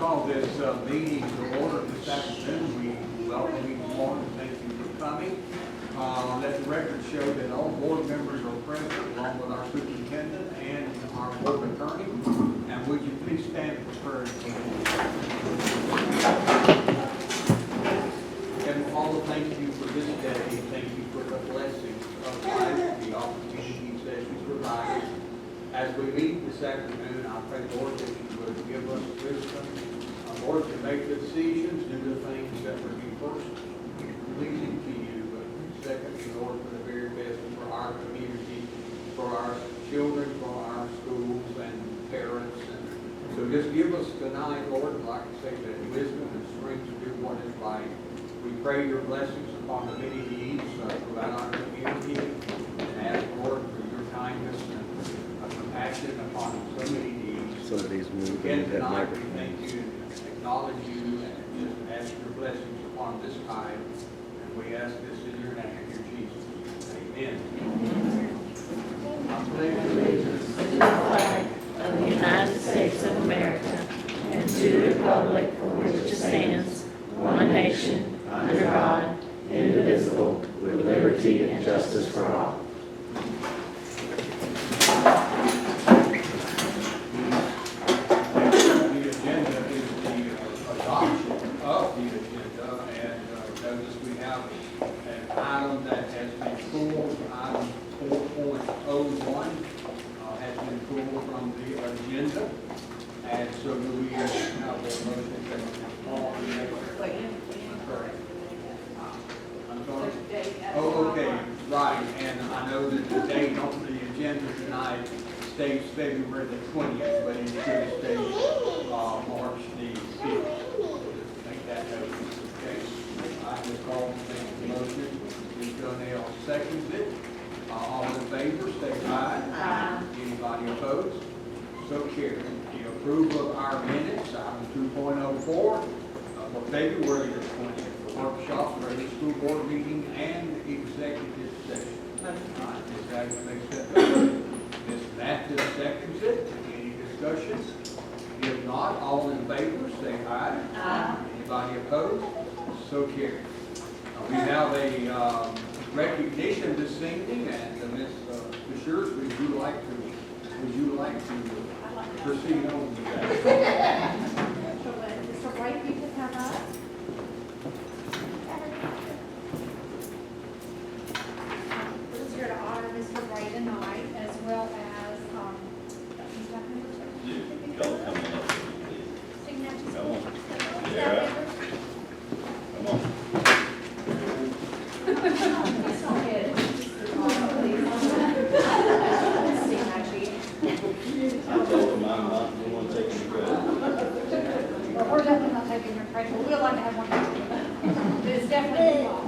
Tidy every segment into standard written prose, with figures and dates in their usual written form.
call this meeting to order this afternoon. We welcome you this morning. Thank you for coming. Let the record show that all board members are present, along with our superintendent and our board attorney. And would you please stand for prayer? Heavenly Father, thank you for this day. Thank you for the blessings of life, the opportunities that you provide. As we meet this afternoon, I pray, Lord, that you would give us wisdom, Lord, to make the decisions, do the things that would be first pleasing to you, but secondly, Lord, for the very best for our community, for our children, for our schools and parents. And so just give us tonight, Lord, like I say, that wisdom and strength to do what is right. We pray your blessings upon the many needs throughout our community, and ask, Lord, for your kindness and compassion upon so many needs. Some of these move Again in that tonight, we microphone. thank you, acknowledge you, and just ask your blessings upon this time. And we ask this in your name, dear Jesus. Amen. I pledge allegiance To the flag of the United States of America and to the republic for which it stands, one nation, under God, indivisible, with liberty and justice for all. The agenda is the adoption of the agenda, and notice we have an item that has been pulled, item 4.01 has been pulled from the agenda, and so we have a motion that all the I'm sorry? Oh, okay, right, and I know that the date on the agenda tonight states February the 20th, but it should state March the 5th. Make that note, okay? I just call and make the motion. Ms. Donnell seconds it. All in favor, say aye. Aye. Anybody opposed? So carried. The approval of our minutes, item 2.04, for February the 20th, workshop, regular school board meeting, and executive session. All right, Ms. Agnew makes that motion. Ms. Mathis seconds it. Any discussion? If not, all in favor, say aye. Aye. Anybody opposed? So carried. We have a recognition this evening, and Ms. Bashir, would you like to proceed on with that? Mr. White, you can come up. We're just here to honor Mr. White tonight, as well as, staff members. Y'all coming up, please. Signatures. Come on. Staff Yeah. members. Come on. It's not good. I told them I'm not the one taking the credit. Well, we're definitely not taking your credit, but we'd like to have one. But it's definitely wrong.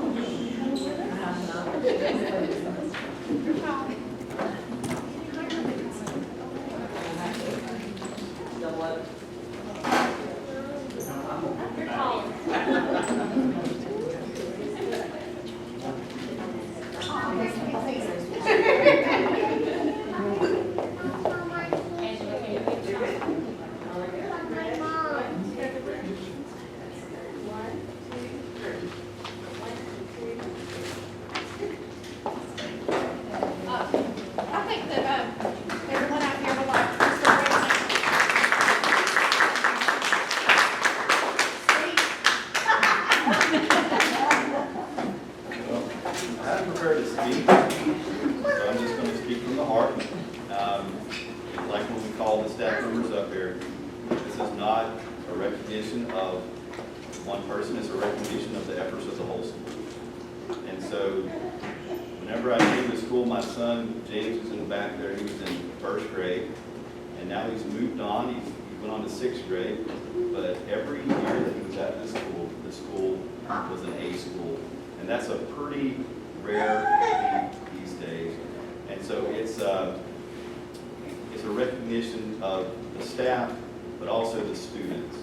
I think that everyone out here would like Mr. Well, I haven't prepared to speak, so I'm just going to speak from the heart. Like when we call the staff members up here, this is not a recognition of one person, it's a recognition of the efforts of the whole school. And so, whenever I came to school, my son, James, was in the back there, he was in first grade, and now he's moved on, he went on to sixth grade, but every year that he was at the school was an A school, and that's a pretty rare feat these days. And so it's a recognition of the staff, but also the students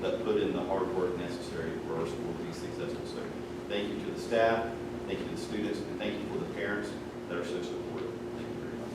that put in the hard work necessary for our school to be successful. So thank you to the staff, thank you to the students, and thank you for the parents that are so supportive. Thank you very much.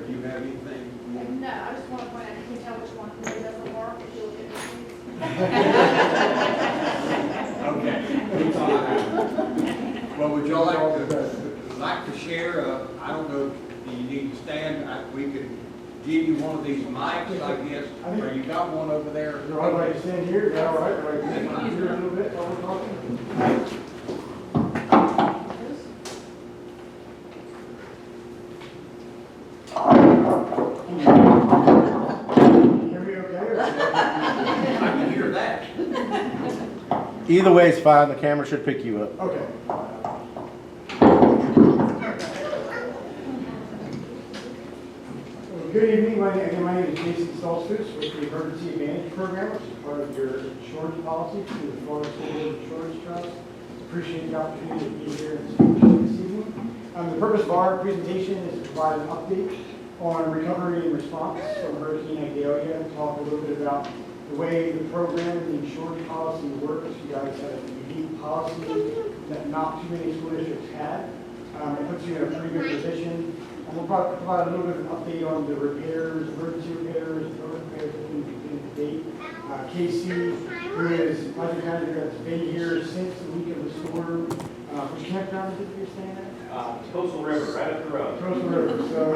do you have anything? you want- No, I just want to point out, you can tell which one really doesn't work if you look at Okay. we thought that. Well, would y'all like to share, I don't know, do you need to stand? We could give you one of these mics, I guess, or you got one over there. Is it all right to stand here? Is that all right? Or I can stand here a little bit while we're talking? Hear me okay? Or- I can hear that. Either way is fine. The camera should pick you up. Okay. Well, good evening. My name is Jason Stoltzfus with the Emergency Advantage Program, which is part of your insurance policy through the Florida School Board Insurance Trust. Appreciate the opportunity to be here and speak to you this evening. The purpose of our presentation is to provide an update on recovery and response from Hurricane Idalia, talk a little bit about the way the program and the insurance policy works. You guys have a unique policy that not too many school districts have. It puts you in a pretty good position. And we'll provide a little bit of an update on the repairs, emergency repairs, road repairs that we've completed to date. Casey, who is project manager that's been here since the week of the storm, which campground is it you're staying at? Coastal River, right up the road. Coastal River. So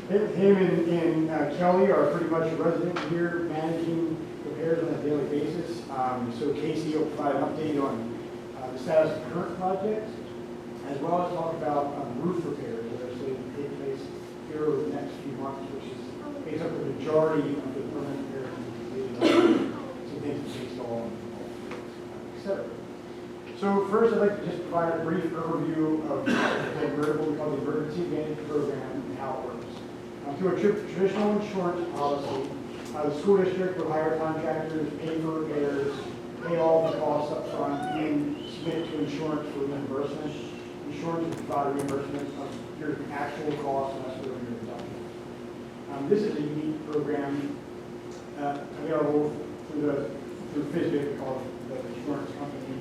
him and Kelly are pretty much a resident here managing repairs on a daily basis. So Casey will provide an update on the status of current projects, as well as talk about roof repairs that are slated to take place here over the next few months, which is makes up the majority of the permanent repairs completed. Some things to install, etc. So first, I'd like to just provide a brief overview of what we call the Emergency Advantage Program and how it works. Through a traditional insurance policy, the school district will hire contractors, pay for repairs, pay all the costs up front, and submit to insurance for reimbursement. Insurance will provide a reimbursement of your actual costs and that's what you're deductible. This is a unique program available through FISBIC, called the insurance company,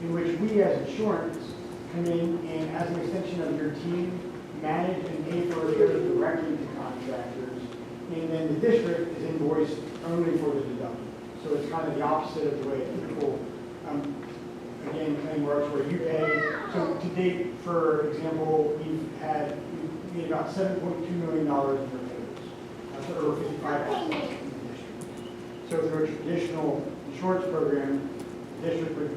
in which we as insurance come in and as an extension of your team, manage and pay for repairs directly to contractors. And then the district is invoiced only for the deductible. So it's kind of the opposite of the way a typical, again, claim works where you pay. So to date, for example, we've made about $7.2 million in repairs. That's over 55% in the district. So through a traditional insurance program, the district would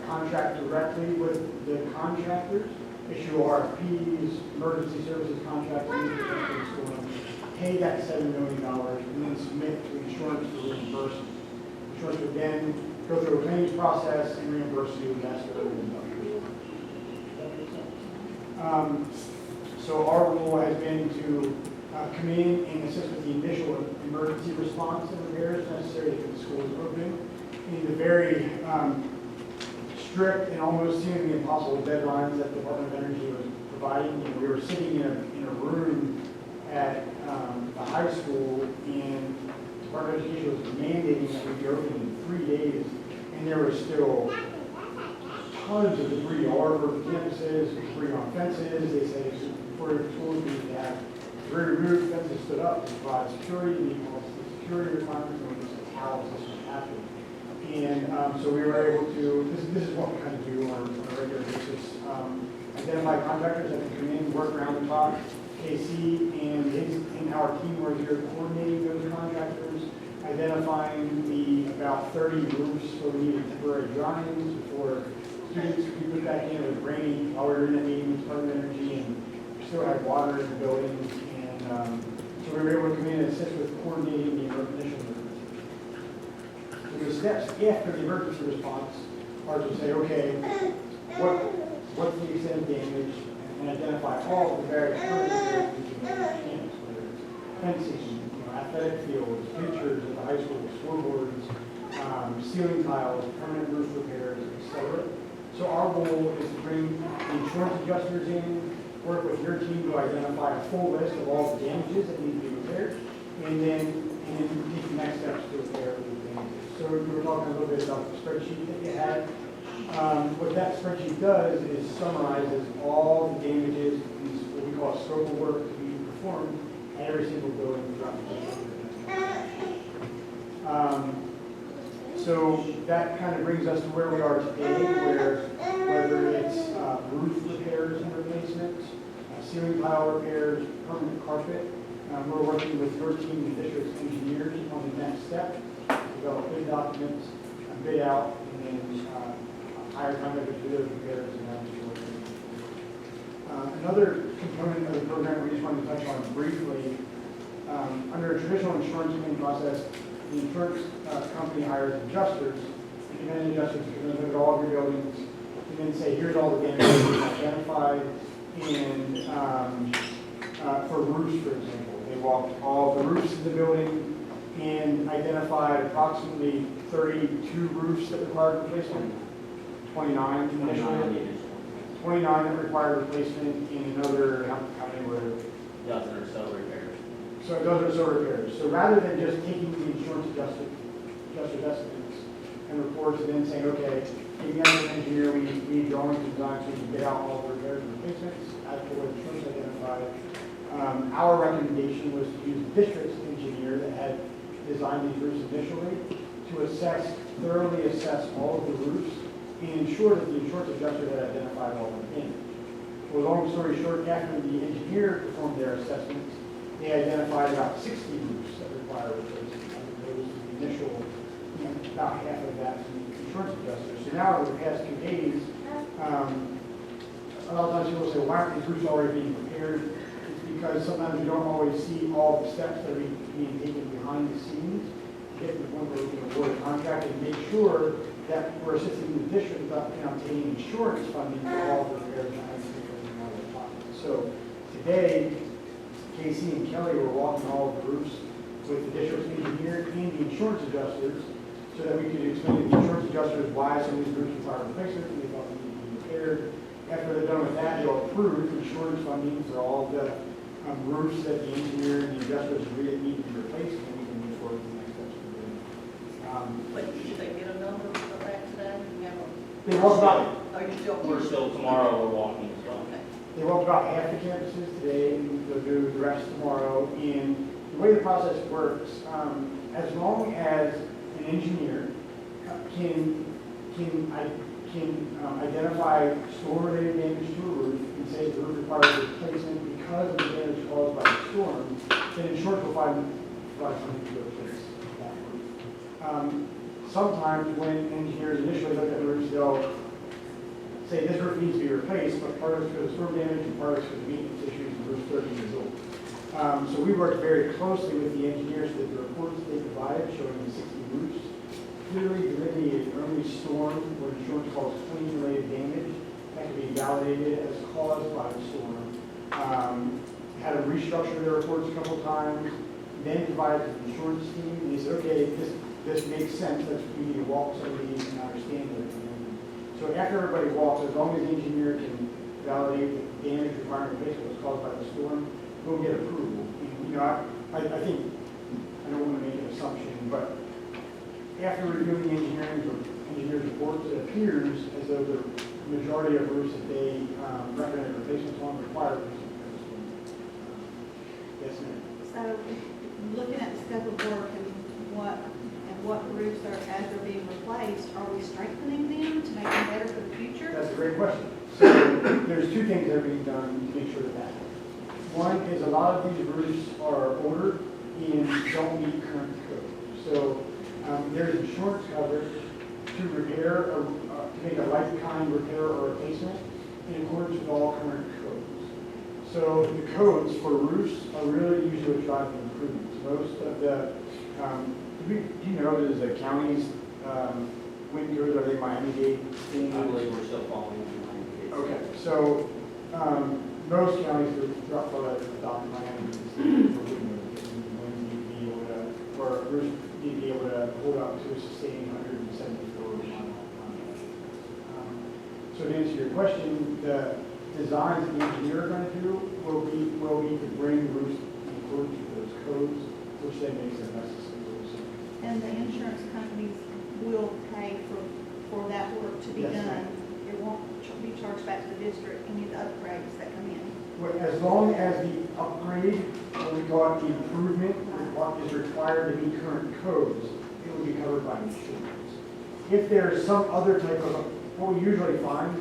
contract directly with the contractors, issue RFPs, emergency services contracts, pay that $7 million, and then submit to insurance for reimbursement. Insurance would then go through a claims process and reimburse you, and that's what it would be. So our role has been to come in and assist with the initial emergency response and repairs necessary to get the schools open in the very strict and almost seemingly impossible deadlines that the Department of Energy was providing. You know, we were sitting in a room at the high school, and the Department of Education was mandating that we be open in 3 days, and there was still tons of debris all over the campuses, debris on fences. They said for your schools, we need to have debris removed, fences stood up to provide security, meet all the security requirements, and just how this was happening. And so we were able to, this is what we kind of do on a regular basis, identify contractors that can come in, work around the clock. KC and our team were here coordinating those contractors, identifying the about 30 roofs where we needed temporary drawings before students could be put back in. It was raining while we were in that meeting with Department of Energy, and we still had water in the buildings. And so we were able to come in and assist with coordinating the initial emergency. So the steps after the emergency response are to say, okay, what's the extent of damage, and identify all of the various campus, whether it's fencing, athletic fields, pictures at the high school, scoreboards, ceiling tiles, permanent roof repairs, etc. So our goal is to bring the insurance adjusters in, work with your team to identify a full list of all the damages that need to be repaired, and then take the next steps to repair those damages. So we were talking a little bit about the spreadsheet that you had. What that spreadsheet does is summarizes all the damages, what we call a scope of work to be performed every single building throughout the district. So that kind of brings us to where we are today, where whether it's roof repairs and replacements, ceiling tile repairs, permanent carpet, we're working with your team and district's engineers on the next step, develop bid documents, bid out, and then hire contractors to do those repairs and have to work. Another component of the program we just wanted to touch on briefly, under a traditional insurance claim process, the insurance company hires adjusters, independent adjusters who can look at all of your buildings and then say, here's all the damages we've identified in, for roofs, for example. They walked all the roofs in the building and identified approximately 32 roofs that required replacement, 29 initially. 29 that required replacement, and another, how many were? Dozen or so repairs. So those are so repairs. So rather than just taking the insurance adjuster's estimates and reports and then saying, okay, giving us an engineer, we need drawings and designs so we can get out all the repairs and replacements as for what insurance identified. Our recommendation was to use the district's engineer that had designed these roofs initially to thoroughly assess all of the roofs and ensure that the insurance adjuster had identified all the damage. Well, long story short, after the engineer performed their assessments, they identified about 60 roofs that require replacement. There was the initial, about half of that from the insurance adjuster. So now over the past 2 days, a lot of times people say, why aren't these roofs already being repaired? It's because sometimes we don't always see all the steps that are being taken behind the scenes to get to the point where we can award a contract and make sure that we're assisting the district in obtaining insurance funding for all the repairs and items. So today, Casey and Kelly were walking all of the roofs with the district's engineer and the insurance adjusters so that we could explain to the insurance adjusters why some of these roofs require replacement and they thought they needed to be repaired. After they're done with that, they'll approve insurance funding for all the roofs that the engineer and the adjusters agree that need to be replaced, and we can move forward to the next steps. But did they get a number for that today? You have They walked about Are you still? We're still, tomorrow we're walking as well. They walked about half the campuses today, and they'll do the rest tomorrow. And the way the process works, as long as an engineer can identify storm-related damage to a roof and say the roof requires replacement because of the damage caused by the storm, then insurance will provide funding to replace that roof. Sometimes when engineers initially look at the roofs, they'll say this roof needs to be replaced, but part of it's because of storm damage and part of it's because of maintenance issues, and the roof's 30 years old. So we worked very closely with the engineers that the reports they provided showing the 60 roofs clearly delineated early storm or insurance calls clean-related damage that can be validated as caused by the storm. Had to restructure their reports a couple times, then provided to the insurance team, and they said, okay, this makes sense, we need to walk some of these and understand it. So after everybody walks, as long as the engineer can validate that the damage requiring replacement was caused by the storm, we'll get approval. And, I think, I don't want to make an assumption, but after reviewing the engineer's reports, it appears as though the majority of roofs that they recommended replacements on require replacement. Yes, ma'am. So, looking at the scope of work and what roofs are, as they're being replaced, are we strengthening them to make them better for the future? That's a great question. So there's 2 things that are being done to make sure that happens. One is a lot of these roofs are older and don't meet current code. So there's insurance coverage to repair, to make a like-kind repair or replacement in accordance with all current codes. So the codes for roofs are really usually what drive the improvements. Most of the, do you know, there's the county's wind codes, are they Miami-Dade? I believe we're still following the line. Okay, so most counties throughout Florida adopt Miami-Dade for wind codes. Winds need to be able to, or roofs need to be able to hold up to a sustained 174 mile per hour. So to answer your question, the designs that the engineer are going to do will be to bring roofs in accordance with those codes, which then makes them necessary. And the insurance companies will pay for that work to be Yes, done. ma'am. It won't be charged back to the district, any of the upgrades that come in. As long as the upgrade what we call it, the improvement, what is required to meet current codes, it will be covered by insurance. If there's some other type of, what we usually find,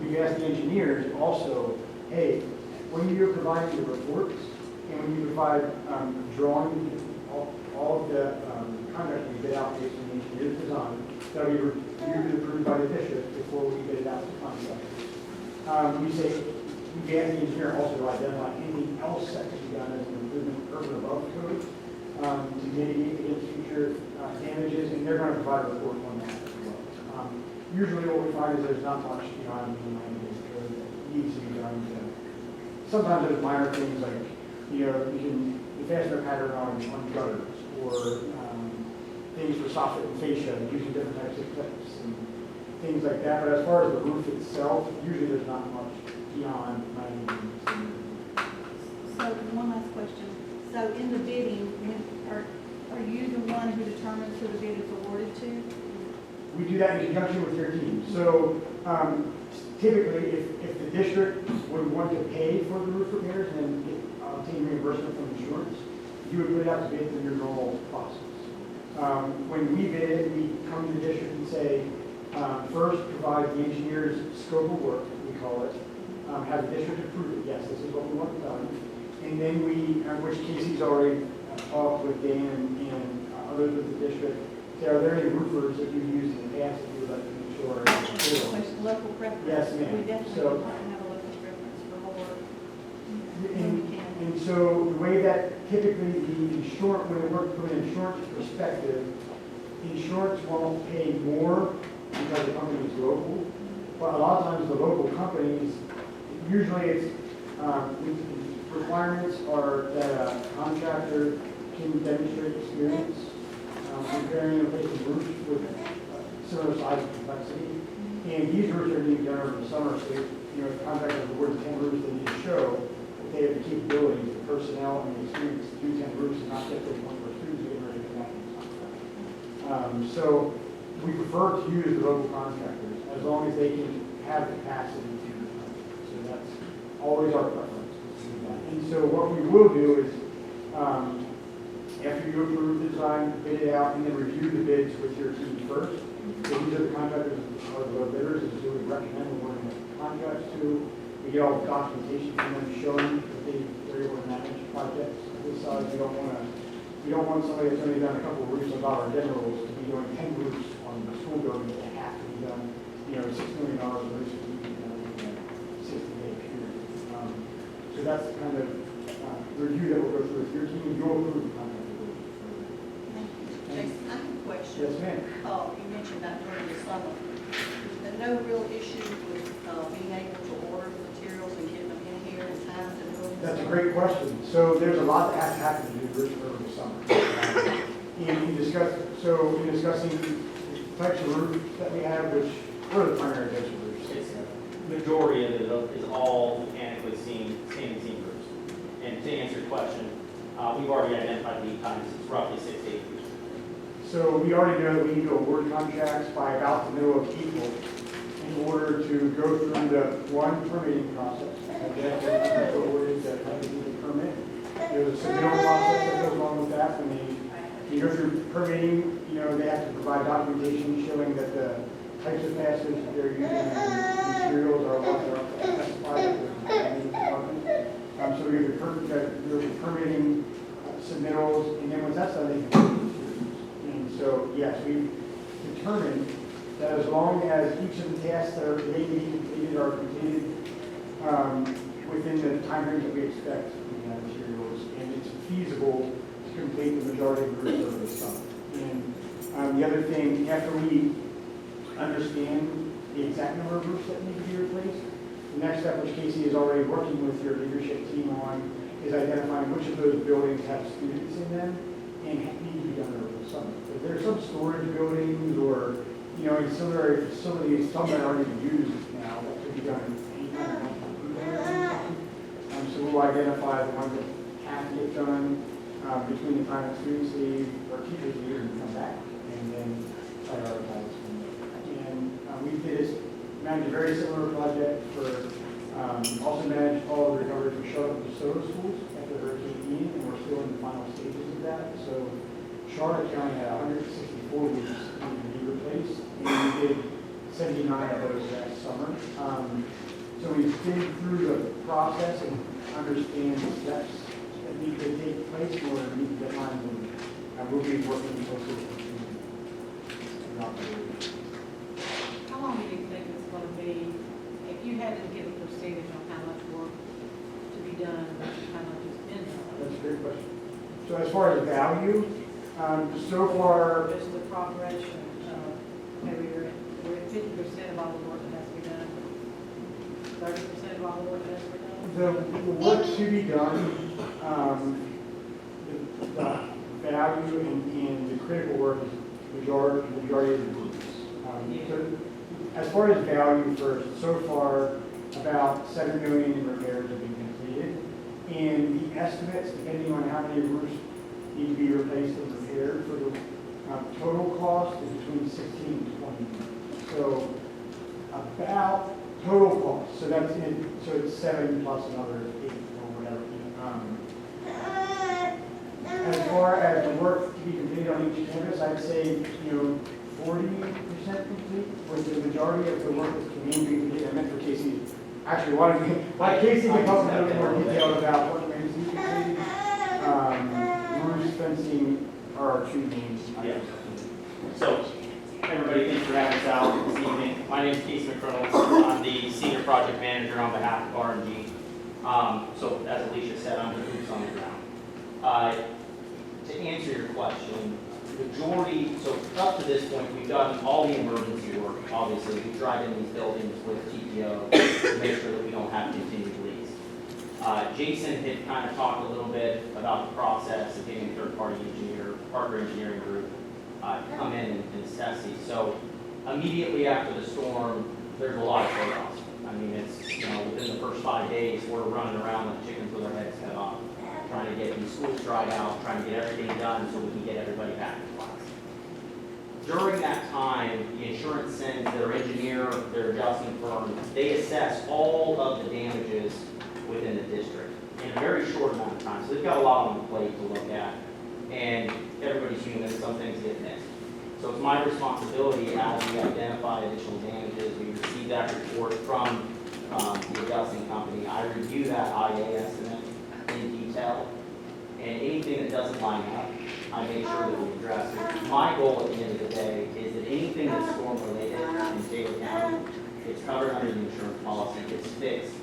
we ask the engineers also, hey, when you're providing the reports, and when you provide drawing, all of the contracts we bid out based on the engineer's design, that'll be reviewed and approved by the district before we bid it out to contractors. We say, we ask the engineer also to identify anything else that could be done as an improvement over and above code to mitigate against future damages, and they're going to provide a report on that as well. Usually what we find is there's not much beyond the 90 days code that needs to be done. Sometimes there's minor things like, you know, you can, the fastener pattern on gutters, or things for soffit and fascia, using different types of clips and things like that. But as far as the roof itself, usually there's not much beyond 90 days. So one last question. So in the bidding, are you the one who determines who the bid is awarded to? We do that in conjunction with your team. So typically, if the district would want to pay for the roof repairs and obtain reimbursement from insurance, you would put it out to bid through your normal process. When we bid it, we come to the district and say, first, provide the engineer's scope of work, we call it, have the district approve it, yes, this is what we want done. And then we, in which case he's already talked with Dan and others with the district, say, are there any roofers that you've used in the past that you would like to make sure? Question, local preference. Yes, ma'am. We definitely So- would like to have a local preference for more when And, we can. and so the way that typically the insurance, when we work from an insurance perspective, insurance won't pay more because the company is local. But a lot of times the local companies, usually it's, requirements are that a contractor can demonstrate experience repairing and replacing roofs with similar size and complexity. And these roofs are being done over the summer, so you know, if the contractor is awarded 10 roofs, they need to show that they have the capabilities, the personnel, and the experience to do 10 roofs and not just those one for students getting ready to come out of the contract. So we prefer to use the local contractors as long as they can have capacity to do that. So that's always our preference. To do that. And so what we will do is, after you approve the design, bid it out, and then review the bids with your team first. So these are the contractors, or the low bidders, is who we recommend awarding the contracts to. We get all the documentation from them showing that they're able to manage projects of this size. We don't want somebody that's only done a couple of roofs of our generals to be doing 10 roofs on the school building that have to be done, you know, $6 million of roofs to be done in a 60-day period. So that's the kind of review that we'll go through with your team, and you'll approve the contract. Jason, I have a question. Yes, ma'am. You mentioned that during the summer. Is there no real issue with being able to order the materials and get them in here in time to do them? That's a great question. So there's a lot that has to happen to do roof over the summer. In discussing the types of roofs that we have, what are the primary types of roofs? It's, majority of it is all mechanically standing seam roofs. And to answer your question, we've already identified lead times, it's roughly 6 to 8 weeks. So we already know that we need to award contracts by about the middle of April in order to go through the permitting process. And then awarded the permit. There's a submittal process that goes along with that. When they go through permitting, you know, they have to provide documentation showing that the types of fasteners that they're using and materials are what are specified with the permitting department. So we have the permitting submittals, and then once that's done, they can do the materials. And so, yes, we've determined that as long as each of the tasks that are they need completed are completed within the time range that we expect, we can have materials, and it's feasible to complete the majority of the roofs over the summer. And the other thing, after we understand the exact number of roofs that need to be replaced, the next step, which Casey is already working with your leadership team on, is identifying which of those buildings have students in them and need to be done over the summer. If there's some storage buildings or, you know, ancillary facilities, some that aren't even used now, that could be done any kind of so we'll identify the ones that have to get done between the time that students leave or teachers leave and come back, and then prioritize them. And we managed a very similar project for, also managed all of the recovery for Charlotte and DeSoto schools after Hurricane Ian, and we're 79 of those that summer. So we've been through the process and understand the steps that need to take place in order to meet the deadlines, and I will be working closely with the team throughout the week. How long do you think it's going to be, if you had to give a percentage on how much work to be done, how much has been done? That's a great question. So as far as value, so far, Just the preparation, maybe we're at 50% of all the work that has to be done, 30% of all the work that has to be done? the work to be done, the value and the critical work is majority of the groups. So as far as value first, so far, about $7 million in repairs have been completed. And the estimates, depending on how many roofs need to be replaced and repaired, for the total cost is between 16 and 20 million. So about total cost, so that's it, so it's 7 plus another 8 or whatever. As far as the work to be completed on each campus, I'd say, 40% complete, with the majority of the work that's community complete. I meant for Casey, actually, why Casey can talk a little bit more detail about what remains to be completed. Roofs, fencing are our two main Yeah. items. So, everybody, thanks for having us out this evening. My name is Keith McReynolds. I'm the senior project manager on behalf of R&G. So, as Alicia said, I'm the boots on the ground. To answer your question, majority, so up to this point, we've done all the emergency work. Obviously, we tried in these buildings with TPO to make sure that we don't have continued leaks. Jason had kind of talked a little bit about the process of getting a third-party engineer, Parker Engineering Group, come in and assess these. So immediately after the storm, there's a lot of chaos. I mean, it's, within the first 5 days, we're running around like chickens with our heads cut off, trying to get these schools dried out, trying to get everything done so we can get everybody back to class. During that time, the insurance sends their engineer, their adjusting firm, they assess all of the damages within the district in a very short amount of time. So they've got a lot on the plate to look at, and everybody's human, some things get missed. So it's my responsibility as we identify additional damages. We receive that report from the adjusting company. I review that IA estimate in detail, and anything that doesn't line up, I make sure that we address it. My goal at the end of the day is that anything that's storm related in Taylor County, it's covered under the insurance policy, gets fixed,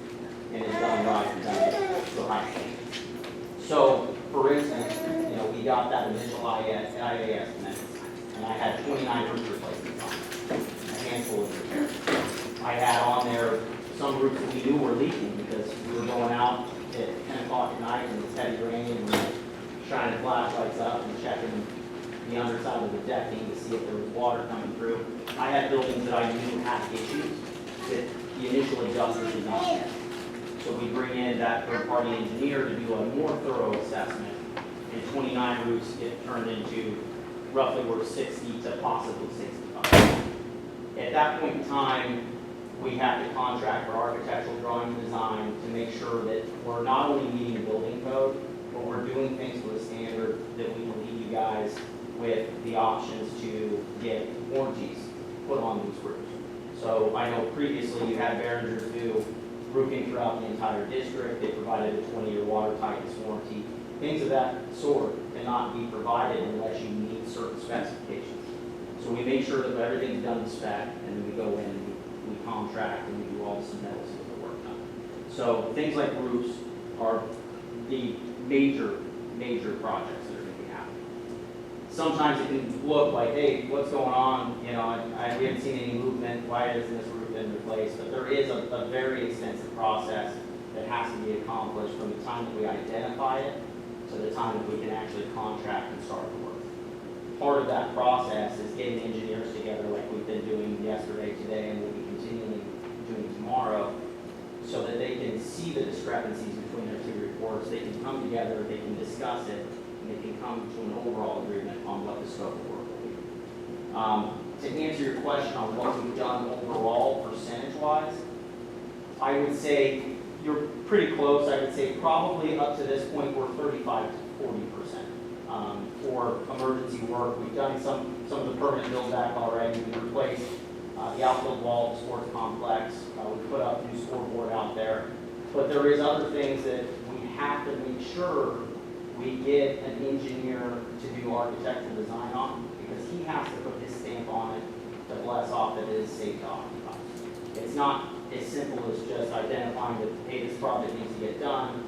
and it's done right and done to a high standard. So, for instance, we got that initial IA estimate, and I had 29 roof replacements on it, a handful of repairs. I had on there some roofs that we knew were leaking because we were going out at 10 o'clock at night and it's heavy rain and we were shining flashlights up and checking the underside of the decking to see if there was water coming through. I had buildings that I knew had issues that the initial adjusters did not get. So we bring in that third-party engineer to do a more thorough assessment, and 29 roofs get turned into roughly worth 60 to possibly 65. At that point in time, we have to contract for architectural drawing and design to make sure that we're not only meeting the building code, but we're doing things to a standard that we can leave you guys with the options to get warranties put on these roofs. So I know previously you had Behringers do roofing throughout the entire district. They provided a 20-year water tightness warranty. Things of that sort cannot be provided unless you meet certain specifications. So we make sure that everything's done to spec, and then we go in and we contract and we do all the submittals to get the work done. So things like roofs are the major projects that are going to be happening. Sometimes it can look like, hey, what's going on? We haven't seen any movement. Why isn't this roof been replaced? But there is a very extensive process that has to be accomplished from the time that we identify it to the time that we can actually contract and start the work. Part of that process is getting engineers together like we've been doing yesterday, today, and we'll be continually doing tomorrow, so that they can see the discrepancies between their two reports. They can come together, they can discuss it, and they can come to an overall agreement on what the scope of work will be. To answer your question on what we've done overall percentage-wise, I would say you're pretty close. I would say probably up to this point we're 35 to 40%. For emergency work, we've done some of the permanent build back already. We replaced the outfield wall, the sports complex. We put up new scoreboard out there. But there is other things that we have to make sure we get an engineer to do architectural design on, because he has to put his stamp on it to bless off that it is safe to occupy. It's not as simple as just identifying that, hey, this project needs to get done,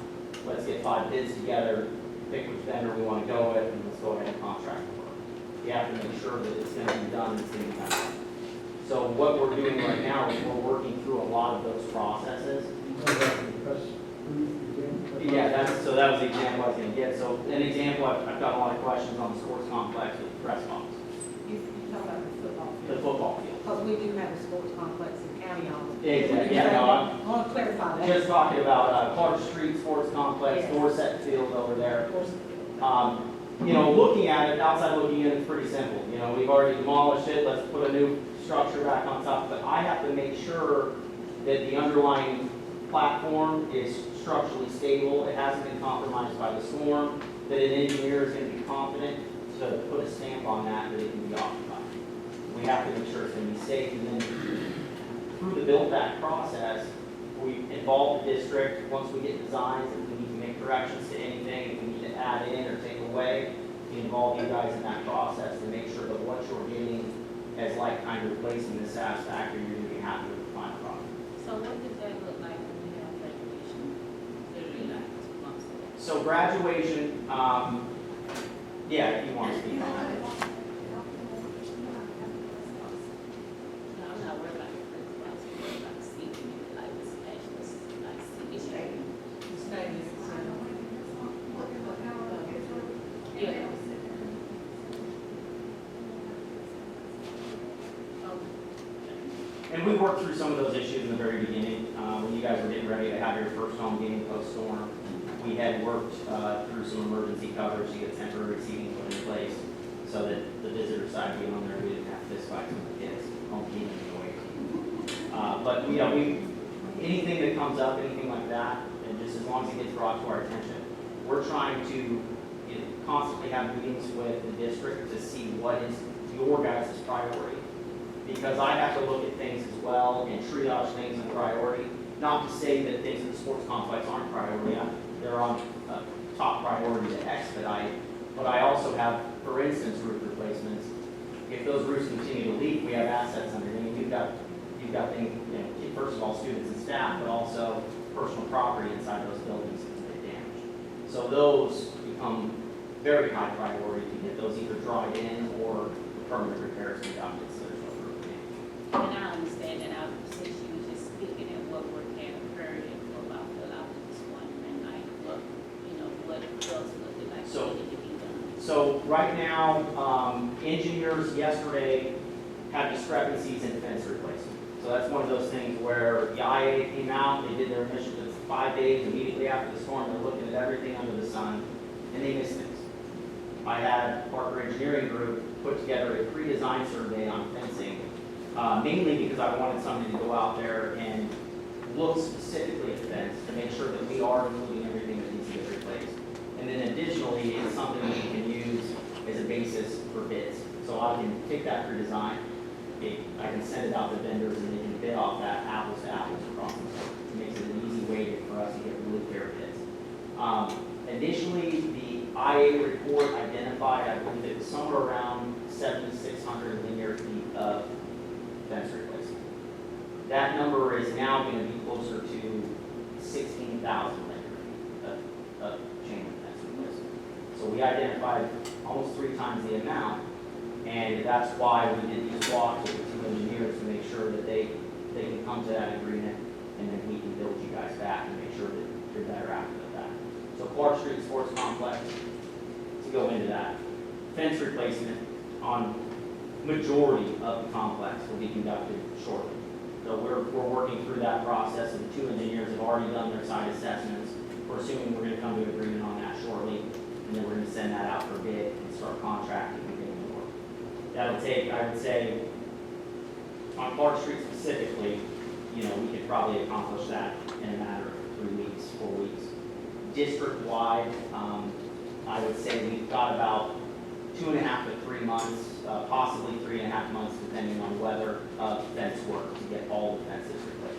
let's get 5 bids together, pick which vendor we want to go with, and let's go ahead and contract the work. You have to make sure that it's going to be done and it's going to be done. So what we're doing right now is we're working through a lot of those processes. Yeah, so that was the example I was going to get. So an example, I've got a lot of questions on the sports complex with the press box, You talk about the football the field. football field. Because we do have a sports complex in county on. Exactly, yeah, no, I'm I want to clarify that. just talking about Clark Street Sports Complex, Yes. Dorset Field over there. Of course. You know, looking at it, outside looking in, it's pretty simple. You know, we've already demolished it, let's put a new structure back on top. But I have to make sure that the underlying platform is structurally stable, it hasn't been compromised by the storm, that an engineer is going to be confident to put a stamp on that it can be occupied. We have to make sure it's going to be safe, and then through the build-back process, we involve the district. Once we get designs, if we need to make corrections to anything, if we need to add in or take away, we involve you guys in that process to make sure that what you're getting as like-kind replacement is satisfactory, you're going to be happy with the final product. So what did that look like when we had graduation? Literally like 2 months ago. So graduation, yeah, if you want to speak on that. No, I'm not worried about the principal, I was worried about the seating, like the specials, like seating. The stadium, Yeah. And we worked through some of those issues in the very beginning, when you guys were getting ready to have your first home game post-storm. We had worked through some emergency coverage to get temporary seating put in place so that the visitor side being on there, we didn't have fist fights with the kids, home team and away team. But you know, anything that comes up, anything like that, and just as long as it gets brought to our attention, we're trying to constantly have meetings with the district to see what is your guys' priority. Because I have to look at things as well and triage things in priority. Not to say that things in the sports complex aren't priority. They're on top priority to expedite. But I also have, for instance, roof replacements. If those roofs continue to leak, we have assets underneath. You've got things, you know, first of all, students and staff, but also personal property inside those buildings that get damaged. So those become very high priority to get those either dried in or permanent repairs conducted. So there's no roof damage. And I understand that our since you were just speaking at what work had occurred and I feel I was just wondering like what, you know, what else looked like So- needed to be done. So right now, engineers yesterday had discrepancies in fence replacement. So that's one of those things where the IA came out, they did their initial, it's 5 days immediately after the storm, they're looking at everything under the sun, and they missed things. I had Parker Engineering Group put together a pre-design survey on fencing, mainly because I wanted somebody to go out there and look specifically at the fence to make sure that we are including everything that needs to get replaced. And then additionally, it's something we can use as a basis for bids. So I can take that pre-design, I can send it out to vendors and they can bid off that apples to apples across the board. It makes it an easy way for us to get really fair bids. Initially, the IA report identified, I believe it was somewhere around 7,600 linear feet of fence replacement. That number is now going to be closer to 16,000 linear feet of chain link fence replacement. So we identified almost 3 times the amount, and that's why we did these walks with the 2 engineers to make sure that they can come to that agreement, and then we can build you guys back and make sure that you're better after the fact. So Clark Street Sports Complex, to go into that, fence replacement on majority of the complex will be conducted shortly. So we're working through that process, and the 2 engineers have already done their site assessments. We're assuming we're going to come to an agreement on that shortly, and then we're going to send that out for bid and start contracting and getting the work. That'll take, I would say, on Clark Street specifically, you know, we could probably accomplish that in a matter of 3 weeks, 4 weeks. District-wide, I would say we've got about 2.5 to 3 months, possibly 3.5 months, depending on weather, of fence work to get all the fences replaced.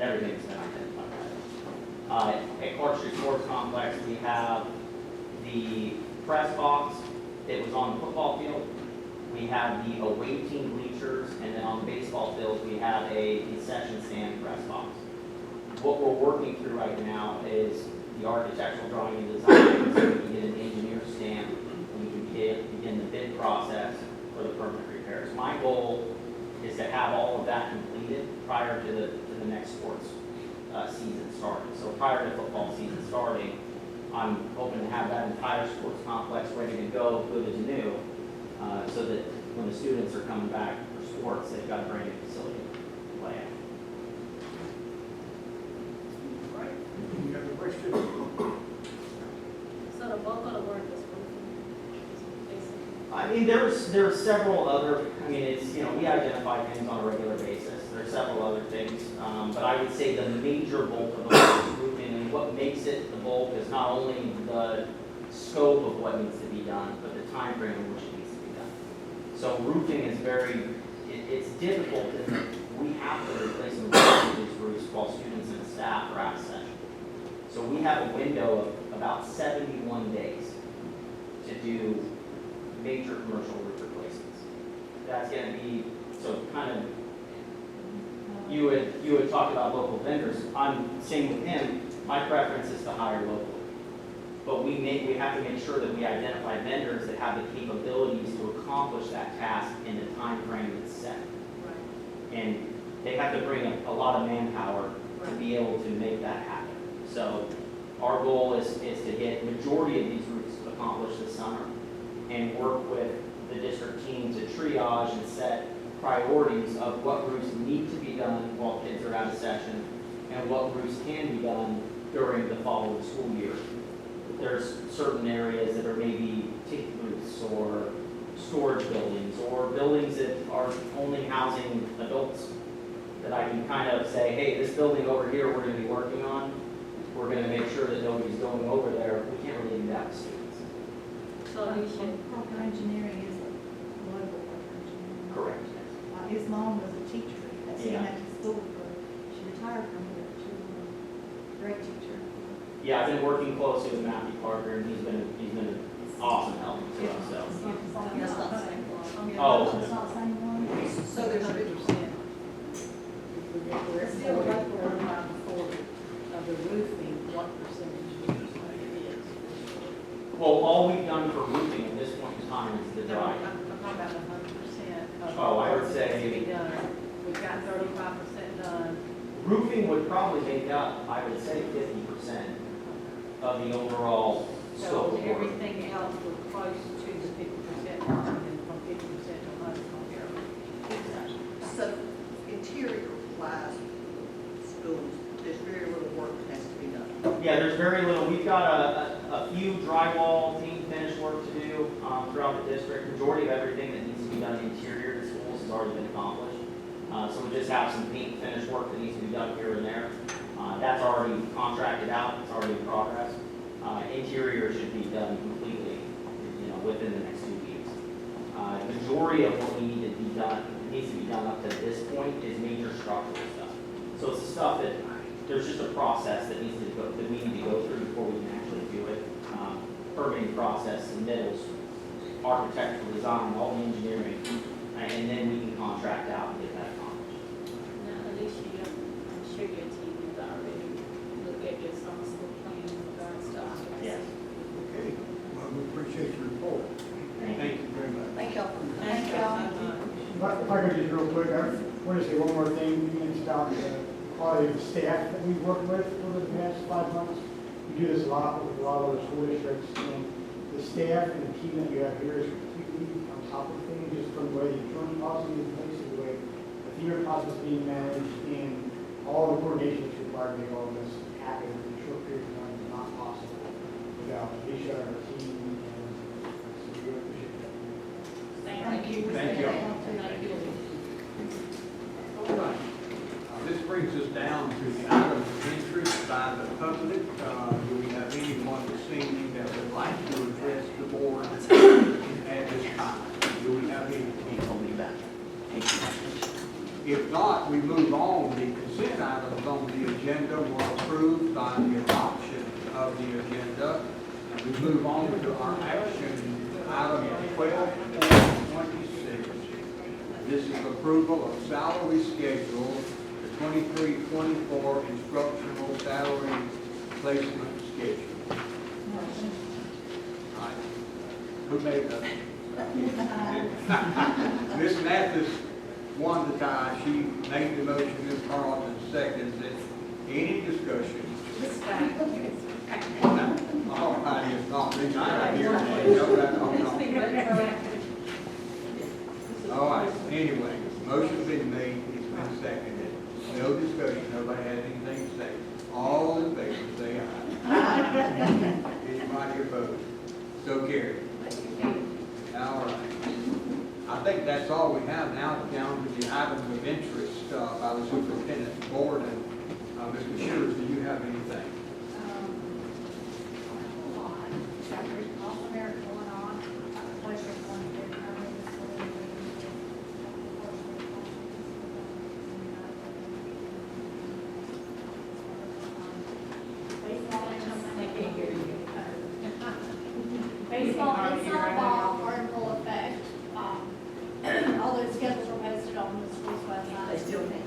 Everything's been identified. At Clark Street Sports Complex, we have the press box. It was on the football field. We have the away team bleachers, and then on the baseball field, we have a concession stand press box. What we're working through right now is the architectural drawing and design, so we can get an engineer stamp, and we can begin the bid process for the permanent repairs. My goal is to have all of that completed prior to the next sports season starting. So prior to football season starting, I'm hoping to have that entire sports complex ready to go, good as new, so that when the students are coming back for sports, they've got a brand new facility to play at. Any other questions? So the bulk of the work is roofing, basically. I mean, there's several other, I mean, it's, we identify things on a regular basis. There's several other things, but I would say the major bulk of the work is roofing, and what makes it the bulk is not only the scope of what needs to be done, but the time frame in which it needs to be done. So roofing is it's difficult, and we have to replace some of these roofs while students and staff are out of session. So we have a window of about 71 days to do major commercial roof replacements. That's going to be, so kind of, you would talk about local vendors. I'm saying with him, my preference is to hire locally. But we have to make sure that we identify vendors that have the capabilities to accomplish that task in the time frame that's set. And they have to bring a lot of manpower to be able to make that happen. So our goal is to get majority of these routes accomplished this summer and work with the district team to triage and set priorities of what routes need to be done while kids are out of session and what routes can be done during the following school year. There's certain areas that are maybe tick booths or storage buildings or buildings that are only housing adults that I can kind of say, hey, this building over here we're going to be working on. We're going to make sure that nobody's going over there. We can't really do that with students. So you should, Parker Engineering is a global Parker Engineering. Correct. His mom was a teacher at Yeah. CMX school she retired from it. She was a great teacher. Yeah, I've been working closely with Matthew Parker, and he's been an awesome help to us. So. That's not the same one. Oh. It's not the same one? So there's 100%. We're still like we're around 40 of the roofing, what percentage would you say it is? Well, all we've done for roofing at this point in time is the No, dry. I'm talking about 100% of. Oh, I would work that say- needs to be done. We've got 35% done. Roofing would probably make up, I would say, 50% of the overall scope So of work. everything else was close to the 50% line, and from 50% to 100 on there. So interior-wise, schools, there's very little work that has to be done. Yeah, there's very little. We've got a few drywall, paint finish work to do throughout the district. Majority of everything that needs to be done interior to schools has already been accomplished. So we just have some paint finish work that needs to be done here and there. That's already contracted out. It's already in progress. Interior should be done completely, within the next 2 weeks. Majority of what needs to be done up to this point is major structural stuff. So it's the stuff that there's just a process that we need to go through before we can actually do it. Permitting process, submittals, architectural design, all the engineering, and then we can contract out and get that accomplished. Now, Alicia, I'm sure your team has already looked at your summer school plan in regards to all of this. Yes. Okay, well, we appreciate your report. Thank you very much. Thank y'all. Thank you so much. If I could just real quick, I want to say one more thing. It's about the quality of staff that we've worked with over the past 5 months. We do this a lot with a lot of other school districts, and the staff and the team that you have here is completely on top of things, just from the way the insurance policy is in place, to the way the FEMA process is being managed, and all the coordination that's required to make all of this happen in a short period of time is not possible without Alicia and her team, and so we really appreciate that. Thank you. Thank you. Thank you. All right. This brings us down to the item of interest by the public. Do we have anyone this evening that would like to address the board we move on, the consent items on the agenda were approved by the adoption of the agenda. We move on to our action item 12.26. This is approval of salary schedule, the 23-24 instructional salary placement schedule. All right. Who made that? Ms. Mathis won the tie. She made the motion, Ms. Carlton seconds it. Any discussion? All right, it's not me. I hear you. No, that's all right. All right, anyway, motion's been made, it's been seconded. No discussion, nobody has anything to say. All in favor, say aye. Anybody opposed? So carried. All right. I think that's all we have now, down to the items of interest by the superintendent's board. And Mr. Shears, do you have anything? America going on, pleasure going to determine this Baseball and softball are in full effect. All those schedules are posted on the school's website. They still can.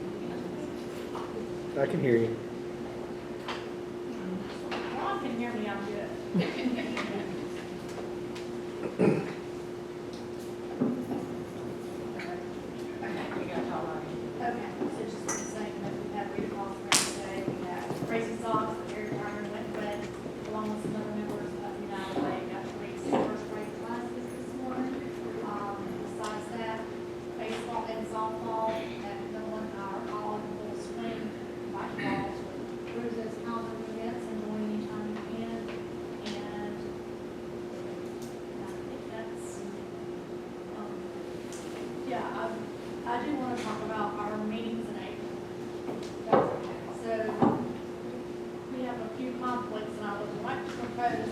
I can hear you. Well, I can hear me, I'm good. Okay, so just the same, that we had Rita Falls today, we had Tracy Sox, Eric Turner, went red, along with some other members of United Way, got to read some first grade classes this morning. Besides that, baseball and softball, and no one are all in full swing, like balls with cruises, calendar events, and going anytime you can. And I think that's, yeah, I do want to talk about our meetings in April. So we have a few conflicts, and I would like to propose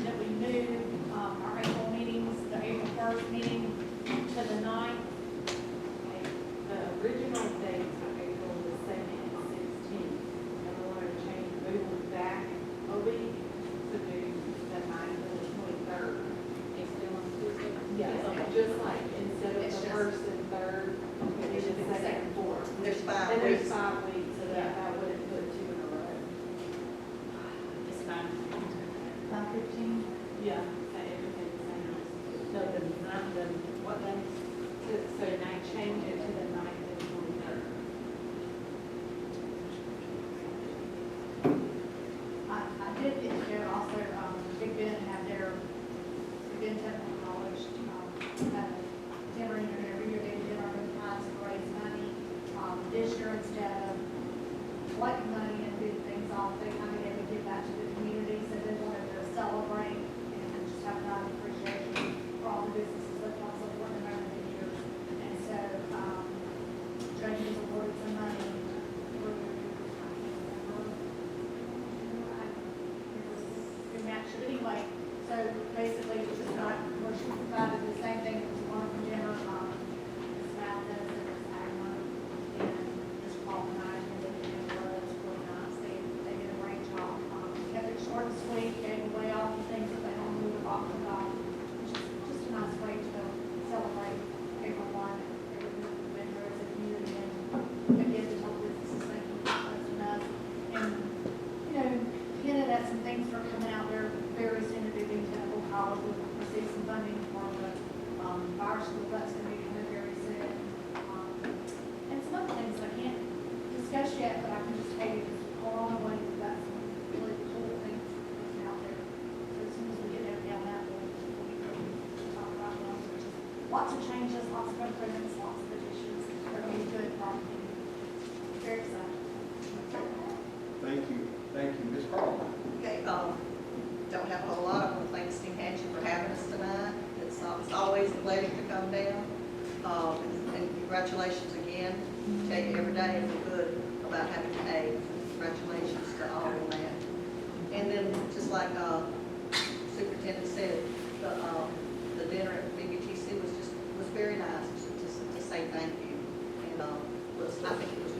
that we move our April meetings, the April 1st meeting, to the 9th. The original dates of April the 2nd and 16th, and we want to change, move them back a week to do the 9th and the 23rd. It's still on Tuesday? Yes, just like instead of It's the just- 1st and 3rd, it's the 2nd and 4th. There's 5 And there's weeks. 5 weeks, so that I wouldn't put 2 in a row. It's fine. 5:15. Yeah, that everything's the same. No, what day? So now change it to the 9th and 23rd. I did get there also, Big Ben had their, Big Ben Technical College, had a dinner in there every year, they did our own times to raise money. This year, instead of collecting money and doing things off, they kind of gave a give back to the community, so they wanted to celebrate and just have a nice appreciation for all the businesses that have supported them over the years. And so, Drake has awarded some money through, I can't remember, it matched it anyway. So basically, it's just not, where she provided the same thing, it was one from Jenner, Ms. Mathis, and Ms. Agnew, and Ms. Paul and I, and they did it, was really nice, they did a great job. Kept it short and sweet, gave away all the things that they normally would offer about, just a nice way to celebrate everyone, every member as a community, and again, to help businesses, thank you for trusting us. And, you know, hinted at some things that are coming out there very soon to be being Technical College. We'll receive some funding for the fire school, that's going to be coming very soon. And some other things I can't discuss yet, but I can just tell you, hold on away, we've got some really cool things out there. So as soon as we get down that, we'll talk about those. Lots of changes, lots of improvements, lots of additions. They're going to be good for our community. Very excited. Thank you. Thank you, Ms. Carlton. Okay, don't have a whole lot. I want to thank Steve Hatchie for having us tonight. It's always a pleasure to come down. And congratulations again. Tell you every day is good about having A. Congratulations to all of that. And then, just like Superintendent said, the dinner at BBTC was very nice to say thank you. And I think it was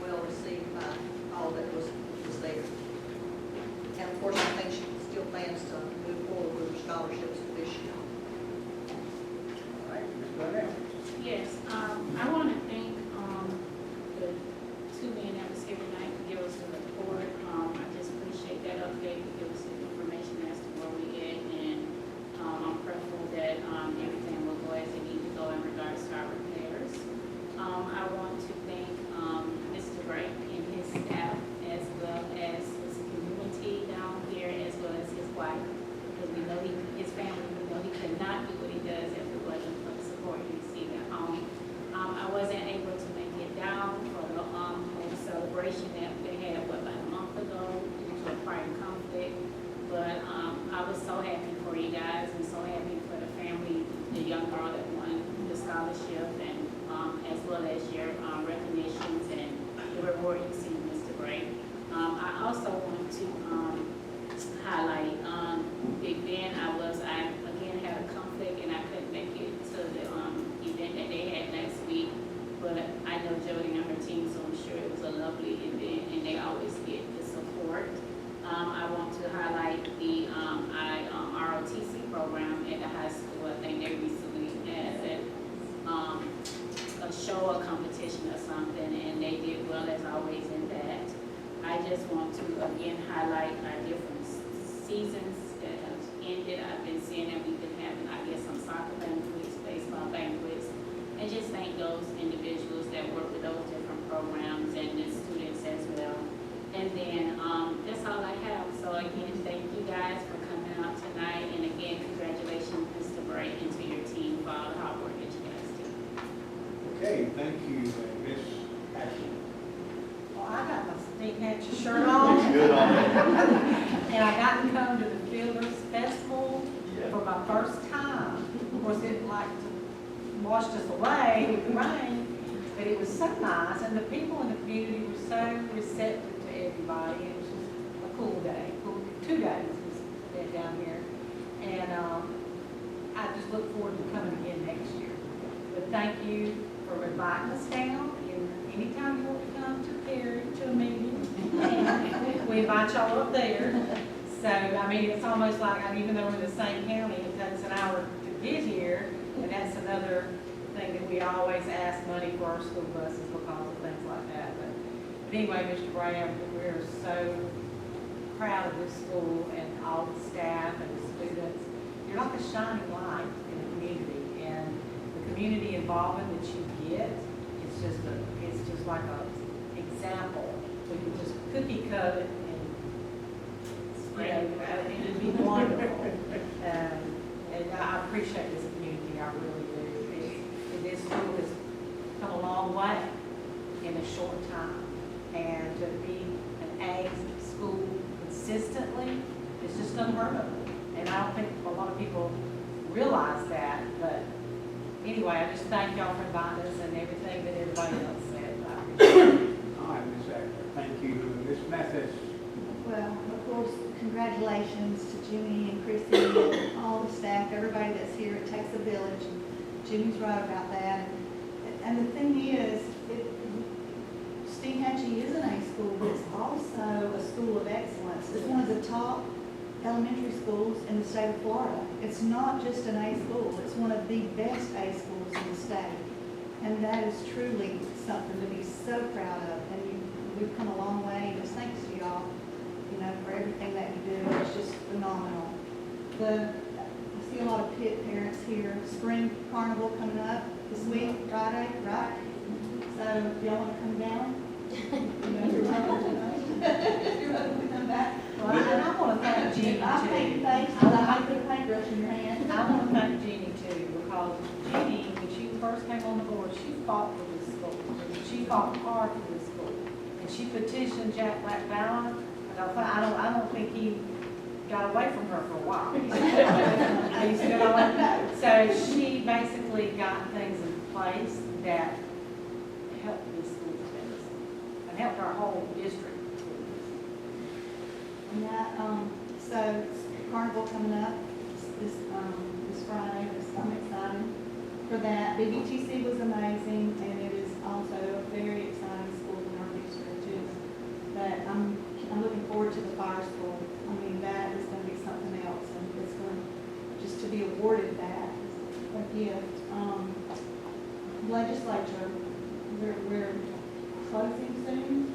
at the high school. I think they recently had a show or competition or something, and they did well as always in that. I just want to again highlight our different seasons that have ended. I've been seeing that we've been having, I guess, some soccer banquets, baseball banquets, and just thank those individuals that work with those different programs and the students as well. And then, that's all I have. So again, thank you guys for coming out tonight. And again, congratulations, Mr. Bray, and to your team for all the hard work that you guys do. Okay, thank you, Ms. Ashley. Well, I got my Steve Hatcher shirt on. Looks good on it. And I got to come to the Fielders Festival Yeah. for my first time. Of course, it washed us away with the rain, but it was so nice, and the people in the community were so receptive to everybody. It was just a cool day, cool 2 days we spent down here. And I just look forward to coming again next year. But thank you for inviting us down, and anytime you want to come to Perry to a meeting, we invite y'all up there. So, I mean, it's almost like, even though we're in the same county, it takes an hour to get here, and that's another thing that we always ask money for our school buses because of things like that. But anyway, Mr. Brown, we're so proud of this school and all the staff and the students. You're like a shining light in the community, and the community involvement that you get, it's just like a example. We can just cookie cut it and it'd be wonderful. And I appreciate this community, I really do. This school has come a long way in a short time. And to be an A school consistently is just unheard of. And I don't think a lot of people realize that. But anyway, I just thank y'all for inviting us and everything that everybody else said. I appreciate it. All right, Ms. Ashley, thank you. Ms. Mathis. Well, of course, congratulations to Jimmy and Chrissy and all the staff, everybody that's here. It takes a village. And Jimmy's right about that. And the thing is, Steve Hatchie is an A school, but it's also a school of excellence. It's one of the top elementary schools in the state of Florida. It's not just an A school, it's one of the best A schools in the state. And that is truly something to be so proud of. And we've come a long way, and just thanks to y'all, for everything that you do. It's just phenomenal. I see a lot of Pitt parents here. Spring Carnival coming up this week, Friday, right? So if y'all want to come down, you're welcome to come back. Well, and I want to thank Jeannie I paint too. face, I put a paintbrush in your hand. I want to thank Jeannie too, because Jeannie, when she first came on the board, she fought for this school. She fought hard for this school. And she petitioned Jack Black Bauer, and I don't think he got away from her for a while. He stood on it. So she basically got things in place that helped this school tremendously, and helped our whole district. And that, so Carnival coming up this Friday, I'm excited for that. BBTC was amazing, and it is also a very exciting school in our district too. But I'm looking forward to the fire school. I mean, that is going to be something else, and it's going just to be awarded that is a gift. Legislature, we're closing soon.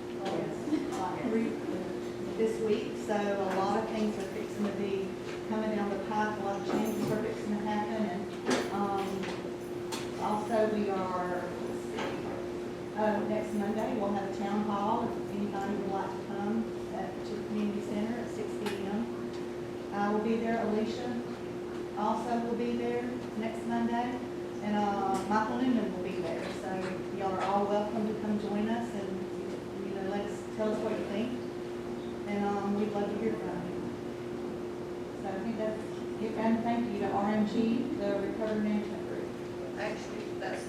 This week, so a lot of things are fixing to be coming down the pipe, a lot of changes are fixing to happen, and also we are, next Monday, we'll have a town hall, if anybody would like to come to the community center at 6 p.m. I will be there, Alicia also will be there next Monday, and Michael Newman will be there, so y'all are all welcome to come join us and, tell us what you think. And we'd love to hear from you. So I think that's it. And thank you to RMG, the Recovery Management Group. Actually, that's,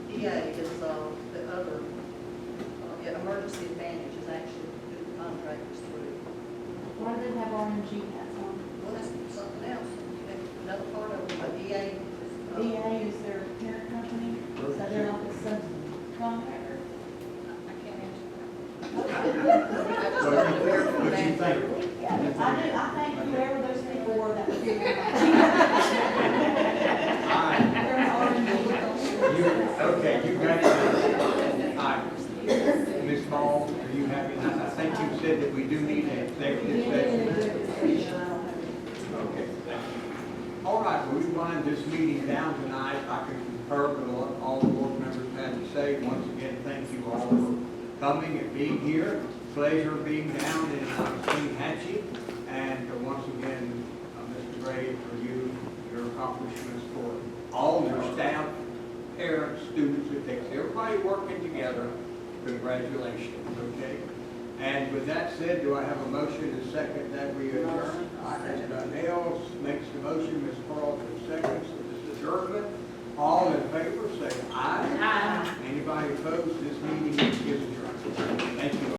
EA is the other, Emergency Advantage is actually who the contractors through. Why do they have RMG hats on? Well, that's something else. Another part of it, but EA. EA is their parent company, so they're like a subcontractor. I can't answer that. What you think? I think whoever those people were that was here. wind this meeting down tonight. I can concur with what all the board members had to say. Once again, thank you all for coming and being here. Pleasure being down in Hatchie. And once again, Mr. Gray, for you, your accomplishments for all your staff, parents, students, it takes everybody working together. Congratulations, okay? And with that said, do I have a motion to second that we adjourn? Nails makes the motion, Ms. Carlton seconds this adjournment. All in favor, say aye. Aye. Anybody opposed, this meeting is adjourned. Thank you.